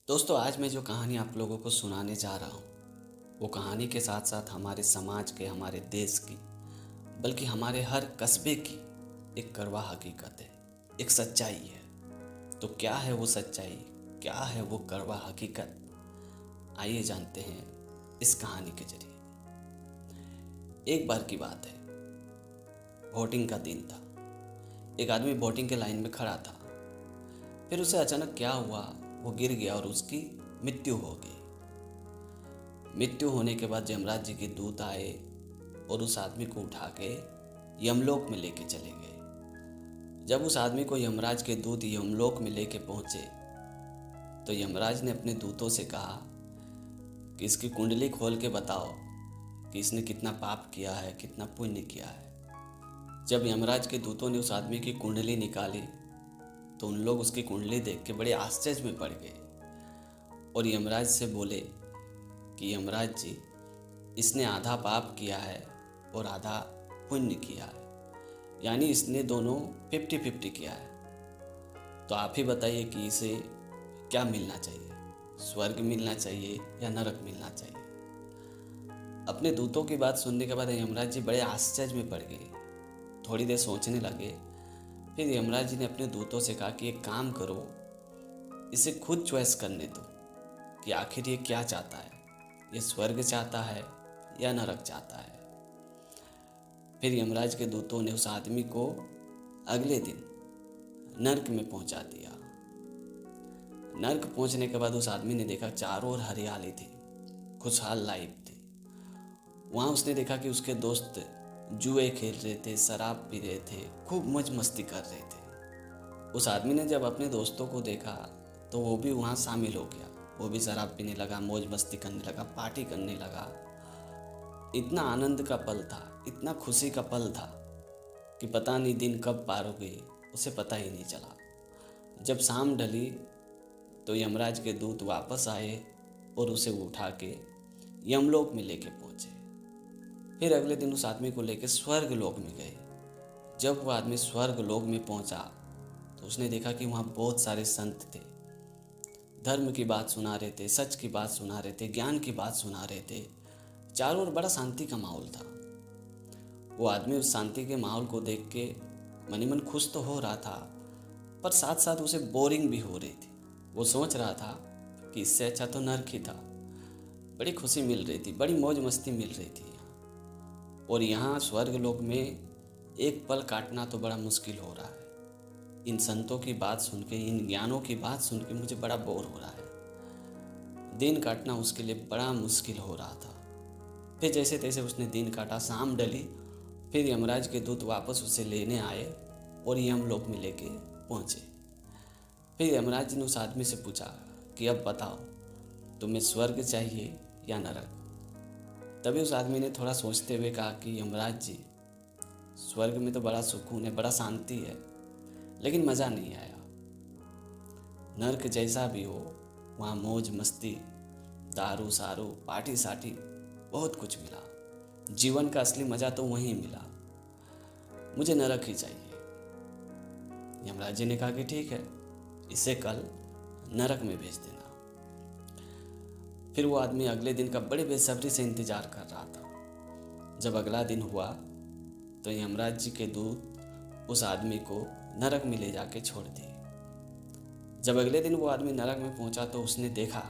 दोस्तों, आज मैं जो कहानी आप लोगों को सुनाने जा रहा हूँ, वो कहानी के साथ साथ हमारे समाज के, हमारे देश की, बल्कि हमारे हर कस्बे की एक कड़वा हकीकत है, एक सच्चाई है। तो क्या है वो सच्चाई, क्या है वो कड़वा हकीकत? आइए जानते हैं इस कहानी के जरिए। एक बार की बात है, वोटिंग का दिन था। एक आदमी वोटिंग के लाइन में खड़ा था। फिर उसे अचानक क्या हुआ, वो गिर गया और उसकी मृत्यु हो गई। मृत्यु होने के बाद यमराज जी के दूत आए और उस आदमी को उठा के यमलोक में लेके चले गए। जब उस आदमी को यमराज के दूत यमलोक में लेके पहुंचे तो यमराज ने अपने दूतों से कहा कि इसकी कुंडली खोल के बताओ कि इसने कितना पाप किया है, कितना पुण्य किया है। जब यमराज के दूतों ने उस आदमी की कुंडली निकाली तो उन लोग उसकी कुंडली देख के बड़े आश्चर्य में पड़ गए और यमराज से बोले कि यमराज जी, इसने आधा पाप किया है और आधा पुण्य किया है, यानी इसने दोनों 50-50 किया है। तो आप ही बताइए कि इसे क्या मिलना चाहिए, स्वर्ग मिलना चाहिए या नरक मिलना चाहिए? अपने दूतों की बात सुनने के बाद यमराज जी बड़े आश्चर्य में पड़ गए। थोड़ी देर सोचने लगे। फिर यमराज जी ने अपने दूतों से कहा कि एक काम करो, इसे खुद चॉइस करने दो कि आखिर ये क्या चाहता है, ये स्वर्ग चाहता है या नरक चाहता है। फिर यमराज के दूतों ने उस आदमी को अगले दिन नर्क में पहुंचा दिया। नर्क पहुंचने के बाद उस आदमी ने देखा चारों ओर हरियाली थी, खुशहाल लाइफ थी। वहाँ उसने देखा कि उसके दोस्त जुए खेल रहे थे, शराब पी रहे थे, खूब मौज मस्ती कर रहे थे। उस आदमी ने जब अपने दोस्तों को देखा तो वो भी वहाँ शामिल हो गया। वो भी शराब पीने लगा, मौज मस्ती करने लगा, पार्टी करने लगा। इतना आनंद का पल था, इतना खुशी का पल था कि पता नहीं दिन कब पार हो गई, उसे पता ही नहीं चला। जब शाम ढली तो यमराज के दूत वापस आए और उसे उठा के यमलोक में लेके पहुँचे। फिर अगले दिन उस आदमी को लेके स्वर्ग लोक में गए। जब वो आदमी स्वर्ग लोक में पहुंचा तो उसने देखा कि वहाँ बहुत सारे संत थे, धर्म की बात सुना रहे थे, सच की बात सुना रहे थे, ज्ञान की बात सुना रहे थे। चारों ओर बड़ा शांति का माहौल था। वो आदमी उस शांति के माहौल को देख के मन ही मन खुश तो हो रहा था, पर साथ साथ उसे बोरिंग भी हो रही थी। वो सोच रहा था कि इससे अच्छा तो नर्क ही था। बड़ी खुशी मिल रही थी, बड़ी मौज मस्ती मिल रही थी। और यहाँ स्वर्ग लोक में एक पल काटना तो बड़ा मुश्किल हो रहा है। इन संतों की बात सुन के, इन ज्ञानों की बात सुन के मुझे बड़ा बोर हो रहा है। दिन काटना उसके लिए बड़ा मुश्किल हो रहा था। फिर जैसे तैसे उसने दिन काटा, शाम डली। फिर यमराज के दूत वापस उसे लेने आए और यमलोक में लेके पहुँचे। फिर यमराज जी ने उस आदमी से पूछा कि अब बताओ, तुम्हें स्वर्ग चाहिए या नरक? तभी उस आदमी ने थोड़ा सोचते हुए कहा कि यमराज जी, स्वर्ग में तो बड़ा सुकून है, बड़ा शांति है, लेकिन मज़ा नहीं आया। नर्क जैसा भी हो, वहाँ मौज मस्ती, दारू सारू, पार्टी साटी, बहुत कुछ मिला। जीवन का असली मज़ा तो वहीं मिला। मुझे नरक ही चाहिए। यमराज जी ने कहा कि ठीक है, इसे कल नरक में भेज देना। फिर वो आदमी अगले दिन का बड़े बेसब्री से इंतजार कर रहा था। जब अगला दिन हुआ तो यमराज जी के दूत उस आदमी को नरक में ले जाके छोड़ दिए। जब अगले दिन वो आदमी नरक में पहुंचा तो उसने देखा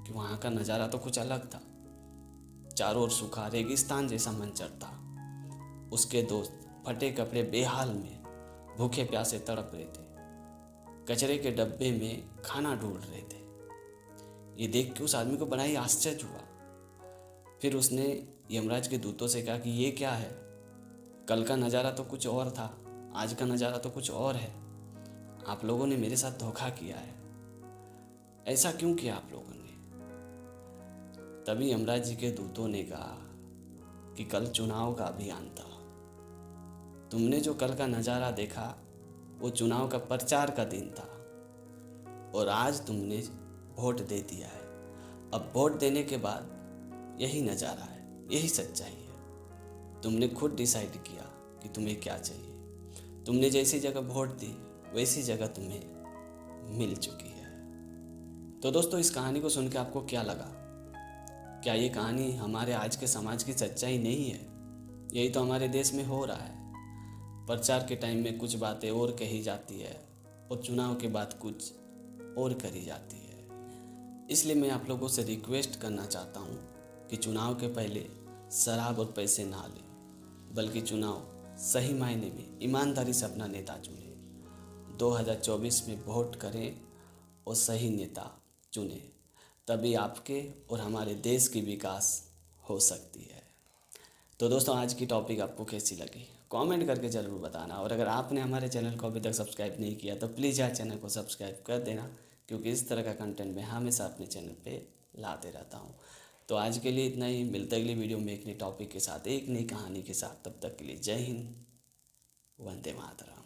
कि वहाँ का नज़ारा तो कुछ अलग था। चारों ओर सूखा रेगिस्तान जैसा मंजर था। उसके दोस्त फटे कपड़े बेहाल में भूखे प्यासे तड़प रहे थे, कचरे के डब्बे में खाना ढूंढ रहे थे। ये देख के उस आदमी को बड़ा ही आश्चर्य हुआ। फिर उसने यमराज के दूतों से कहा कि ये क्या है? कल का नज़ारा तो कुछ और था, आज का नज़ारा तो कुछ और है। आप लोगों ने मेरे साथ धोखा किया है। ऐसा क्यों किया आप लोगों ने? तभी यमराज जी के दूतों ने कहा कि कल चुनाव का अभियान था। तुमने जो कल का नज़ारा देखा वो चुनाव का प्रचार का दिन था, और आज तुमने वोट दे दिया है। अब वोट देने के बाद यही नज़ारा है, यही सच्चाई है। तुमने खुद डिसाइड किया कि तुम्हें क्या चाहिए। तुमने जैसी जगह वोट दी वैसी जगह तुम्हें मिल चुकी है। तो दोस्तों, इस कहानी को सुन के आपको क्या लगा? क्या ये कहानी हमारे आज के समाज की सच्चाई नहीं है? यही तो हमारे देश में हो रहा है। प्रचार के टाइम में कुछ बातें और कही जाती है और चुनाव के बाद कुछ और करी जाती है। इसलिए मैं आप लोगों से रिक्वेस्ट करना चाहता हूँ कि चुनाव के पहले शराब और पैसे ना लें, बल्कि चुनाव सही मायने में ईमानदारी से अपना नेता चुनें। 2024 में वोट करें और सही नेता चुनें, तभी आपके और हमारे देश की विकास हो सकती है। तो दोस्तों, आज की टॉपिक आपको कैसी लगी कमेंट करके ज़रूर बताना। और अगर आपने हमारे चैनल को अभी तक सब्सक्राइब नहीं किया तो प्लीज़ यार चैनल को सब्सक्राइब कर देना, क्योंकि इस तरह का कंटेंट मैं हमेशा अपने चैनल पे लाते रहता हूँ। तो आज के लिए इतना ही। मिलते अगली वीडियो में एक नई टॉपिक के साथ, एक नई कहानी के साथ। तब तक के लिए जय हिंद, वंदे मातरम।